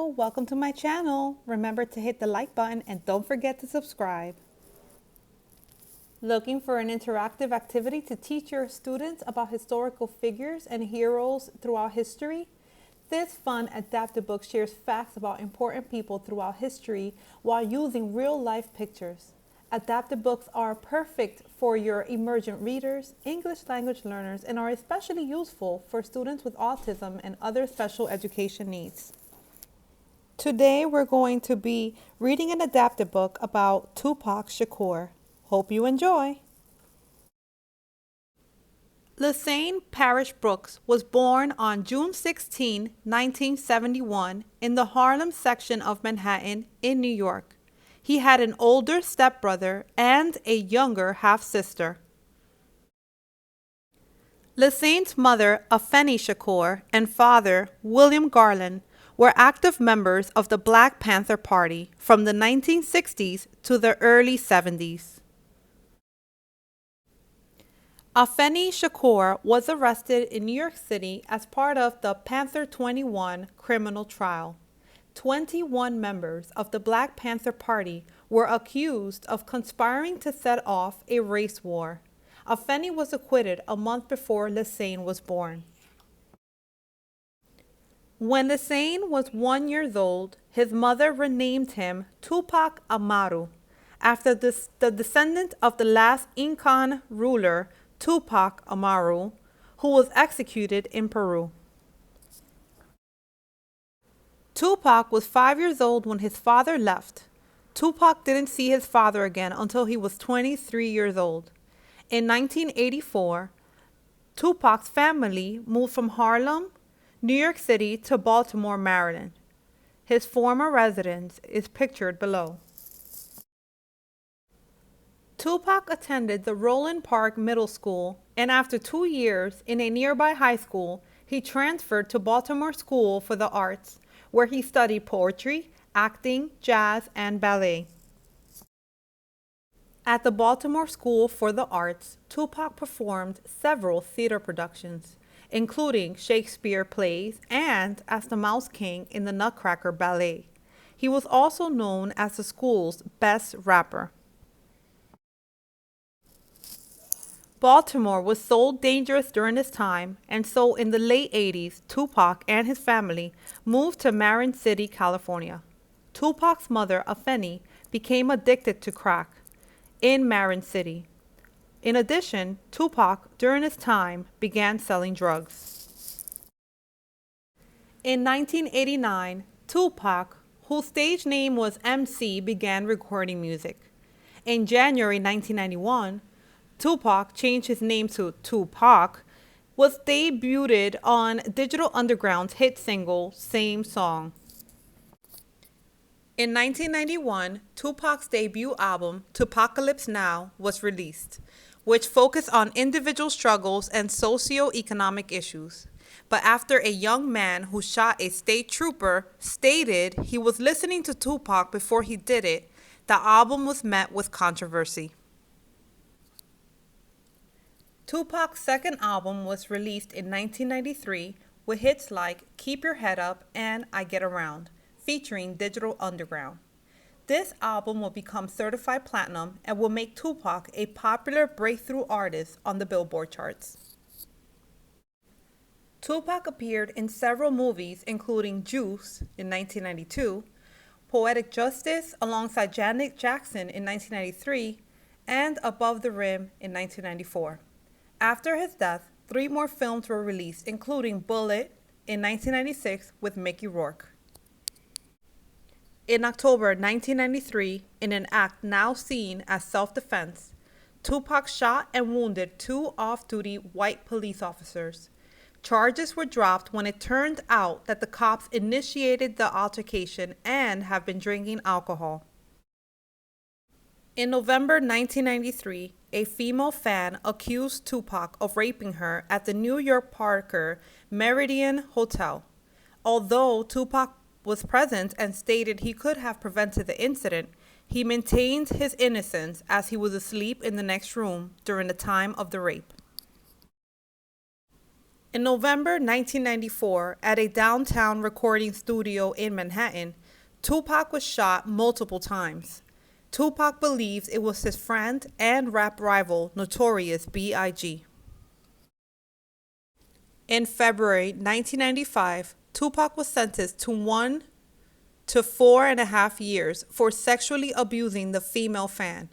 Hello, welcome to my channel. Remember to hit the like button and don't forget to subscribe. Looking for an interactive activity to teach your students about historical figures and heroes throughout history? This fun adapted book shares facts about important people throughout history while using real-life pictures. Adapted books are perfect for your emergent readers, English language learners, and are especially useful for students with autism and other special education needs. Today we're going to be reading an adapted book about Tupac Shakur. Hope you enjoy. Lassane Parrish Brooks was born on June 16, 1971, in the Harlem section of Manhattan in New York. He had an older stepbrother and a younger half-sister. Lassane's mother, Afeni Shakur, and father, William Garland, were active members of the Black Panther Party from the 1960s to the early 70s. Afeni Shakur was arrested in New York City as part of the Panther 21 criminal trial. 21 members of the Black Panther Party were accused of conspiring to set off a race war. Afeni was acquitted a month before Lassane was born. When Lassane was 1 year old, his mother renamed him Tupac Amaru, after the descendant of the last Incan ruler, Tupac Amaru, who was executed in Peru. Tupac was 5 years old when his father left. Tupac didn't see his father again until he was 23 years old. In 1984, Tupac's family moved from Harlem, New York City to Baltimore, Maryland. His former residence is pictured below. Tupac attended the Roland Park Middle School, and after 2 years in a nearby high school, he transferred to Baltimore School for the Arts, where he studied poetry, acting, jazz, and ballet. At the Baltimore School for the Arts, Tupac performed several theater productions, including Shakespeare plays and as the Mouse King in the Nutcracker Ballet. He was also known as the school's best rapper. Baltimore was so dangerous during this time, and so in the late 80s, Tupac and his family moved to Marin City, California. Tupac's mother, Afeni, became addicted to crack in Marin City. In addition, Tupac, during his time, began selling drugs. In 1989, Tupac, whose stage name was MC, began recording music. In January 1991, Tupac changed his name to Tupac, was debuted on Digital Underground's hit single, Same Song. In 1991, Tupac's debut album, Tupacalypse Now, was released, which focused on individual struggles and socio-economic issues. But after a young man who shot a state trooper stated he was listening to Tupac before he did it, the album was met with controversy. Tupac's second album was released in 1993 with hits like Keep Your Head Up and I Get Around, featuring Digital Underground. This album will become certified platinum and will make Tupac a popular breakthrough artist on the Billboard charts. Tupac appeared in several movies including Juice in 1992, Poetic Justice alongside Janet Jackson in 1993, and Above the Rim in 1994. After his death, 3 more films were released, including Bullet in 1996 with Mickey Rourke. In October 1993, in an act now seen as self-defense, Tupac shot and wounded 2 off-duty white police officers. Charges were dropped when it turned out that the cops initiated the altercation and have been drinking alcohol. In November 1993, a female fan accused Tupac of raping her at the New York Parker Meridien Hotel. Although Tupac was present and stated he could have prevented the incident, he maintained his innocence as he was asleep in the next room during the time of the rape. In November 1994, at a downtown recording studio in Manhattan, Tupac was shot multiple times. Tupac believes it was his friend and rap rival Notorious B.I.G. In February 1995, Tupac was sentenced to 1 to 4.5 years for sexually abusing the female fan.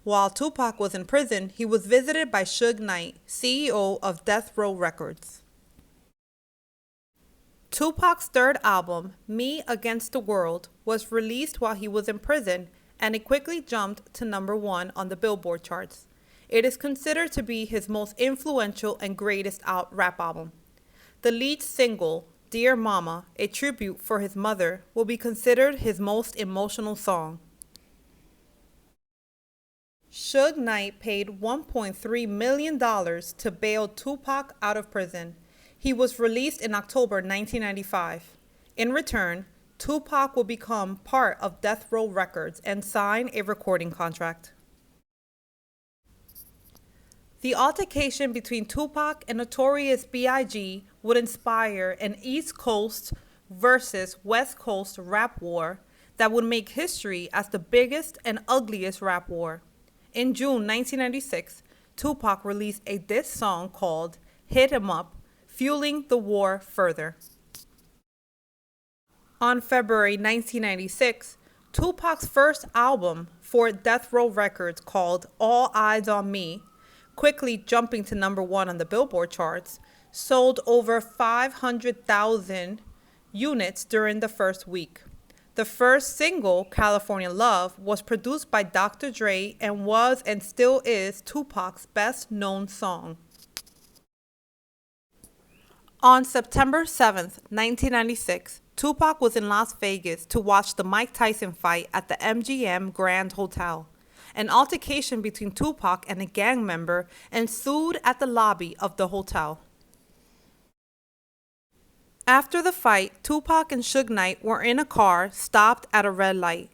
While Tupac was in prison, he was visited by Suge Knight, CEO of Death Row Records. Tupac's third album, Me Against the World, was released while he was in prison, and it quickly jumped to #1 on the Billboard charts. It is considered to be his most influential and greatest out rap album. The lead single, Dear Mama, a tribute for his mother, will be considered his most emotional song. Suge Knight paid $1.3 million to bail Tupac out of prison. He was released in October 1995. In return, Tupac will become part of Death Row Records and sign a recording contract. The altercation between Tupac and Notorious B.I.G. would inspire an East Coast versus West Coast rap war that would make history as the biggest and ugliest rap war. In June 1996, Tupac released a diss song called Hit 'Em Up, fueling the war further. On February 1996, Tupac's first album for Death Row Records, called All Eyes on Me, quickly jumping to #1 on the Billboard charts, sold over 500,000 units during the first week. The first single, California Love, was produced by Dr. Dre and was and still is Tupac's best-known song. On September 7th, 1996, Tupac was in Las Vegas to watch the Mike Tyson fight at the MGM Grand Hotel. An altercation between Tupac and a gang member ensued at the lobby of the hotel. After the fight, Tupac and Suge Knight were in a car stopped at a red light.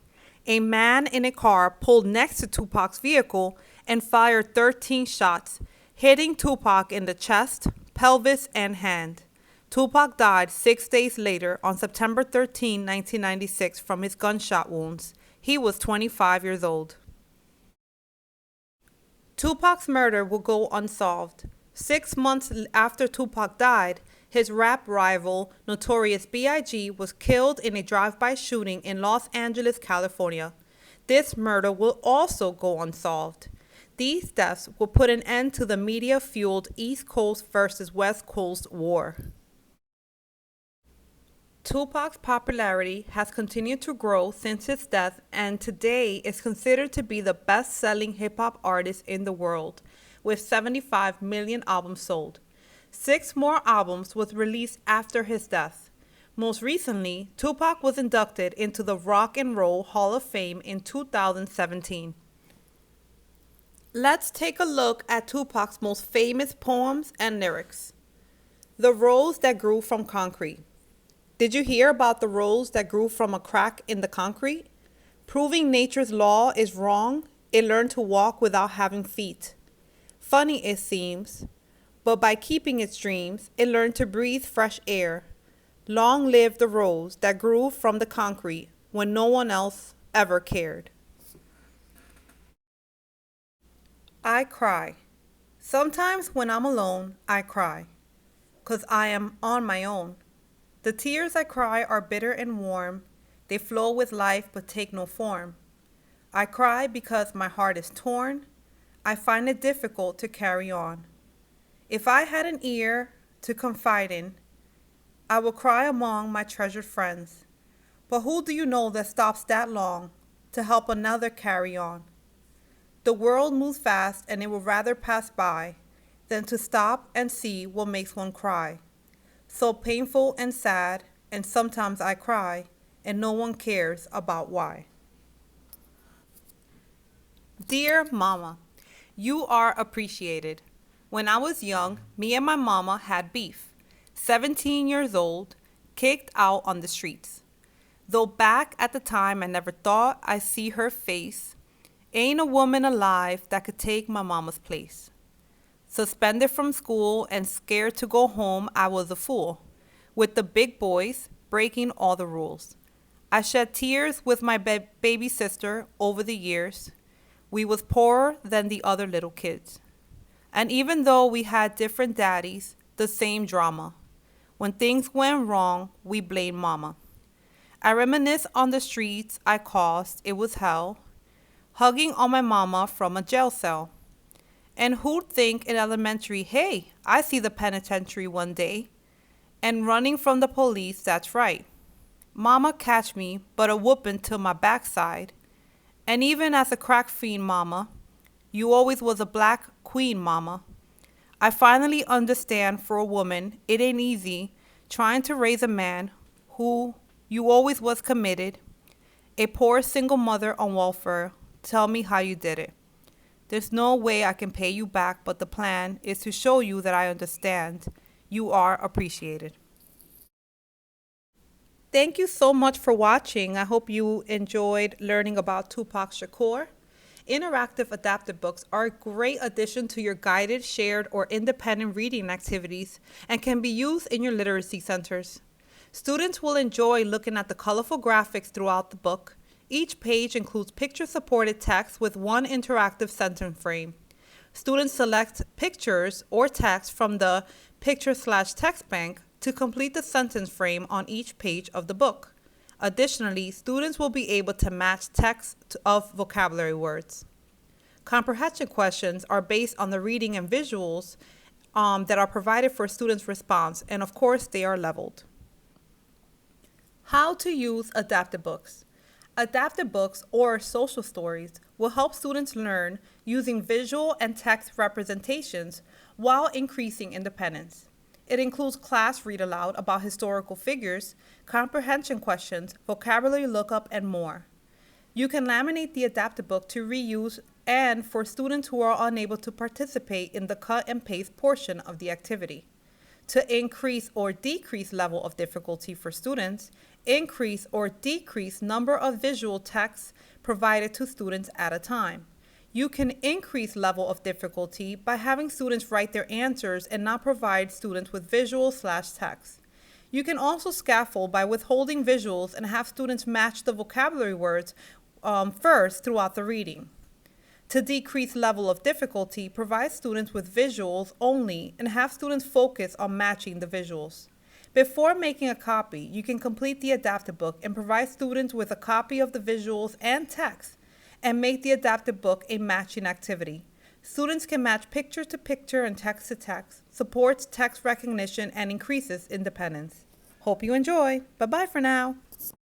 A man in a car pulled next to Tupac's vehicle and fired 13 shots, hitting Tupac in the chest, pelvis, and hand. Tupac died 6 days later on September 13, 1996, from his gunshot wounds. He was 25 years old. Tupac's murder will go unsolved. 6 months after Tupac died, his rap rival, Notorious B.I.G., was killed in a drive-by shooting in Los Angeles, California. This murder will also go unsolved. These deaths will put an end to the media-fueled East Coast versus West Coast war. Tupac's popularity has continued to grow since his death, and today is considered to be the best-selling hip-hop artist in the world, with 75 million albums sold. 6 more albums was released after his death. Most recently, Tupac was inducted into the Rock and Roll Hall of Fame in 2017. Let's take a look at Tupac's most famous poems and lyrics. The Rose That Grew from Concrete. Did you hear about the rose that grew from a crack in the concrete? Proving nature's law is wrong, it learned to walk without having feet. Funny it seems, but by keeping its dreams, it learned to breathe fresh air. Long live the rose that grew from the concrete when no one else ever cared. I cry. Sometimes when I'm alone, I cry, 'cause I am on my own. The tears I cry are bitter and warm. They flow with life but take no form. I cry because my heart is torn. I find it difficult to carry on. If I had an ear to confide in, I would cry among my treasured friends. But who do you know that stops that long to help another carry on? The world moves fast and it would rather pass by than to stop and see what makes one cry. So painful and sad, and sometimes I cry, and no one cares about why. Dear Mama, you are appreciated. When I was young, me and my mama had beef. 17 years old, kicked out on the streets. Though back at the time I never thought I'd see her face, ain't a woman alive that could take my mama's place. Suspended from school and scared to go home, I was a fool. With the big boys, breaking all the rules. I shed tears with my baby sister over the years. We was poorer than the other little kids. And even though we had different daddies, the same drama. When things went wrong, we blamed mama. I reminisce on the streets I caused, it was hell. Hugging on my mama from a jail cell. And who'd think in elementary, hey, I see the penitentiary one day. And running from the police, that's right. Mama catch me, but a whooping to my backside. And even as a crack fiend, mama, you always was a black queen, mama. I finally understand for a woman, it ain't easy trying to raise a man who you always was committed. A poor single mother on welfare, tell me how you did it. There's no way I can pay you back, but the plan is to show you that I understand. You are appreciated. Thank you so much for watching. I hope you enjoyed learning about Tupac Shakur. Interactive adapted books are a great addition to your guided, shared, or independent reading activities and can be used in your literacy centers. Students will enjoy looking at the colorful graphics throughout the book. Each page includes picture-supported text with one interactive sentence frame. Students select pictures or text from the picture/text bank to complete the sentence frame on each page of the book. Additionally, students will be able to match text of vocabulary words. Comprehension questions are based on the reading and visuals that are provided for students' response, and of course, they are leveled. How to use adapted books. Adapted books or social stories will help students learn using visual and text representations while increasing independence. It includes class read aloud about historical figures, comprehension questions, vocabulary lookup, and more. You can laminate the adapted book to reuse and for students who are unable to participate in the cut and paste portion of the activity. To increase or decrease level of difficulty for students, increase or decrease number of visual texts provided to students at a time. You can increase level of difficulty by having students write their answers and not provide students with visual/text. You can also scaffold by withholding visuals and have students match the vocabulary words first throughout the reading. To decrease level of difficulty, provide students with visuals only and have students focus on matching the visuals. Before making a copy, you can complete the adapted book and provide students with a copy of the visuals and text and make the adapted book a matching activity. Students can match picture to picture and text to text, supports text recognition, and increases independence. Hope you enjoy. Bye-bye for now.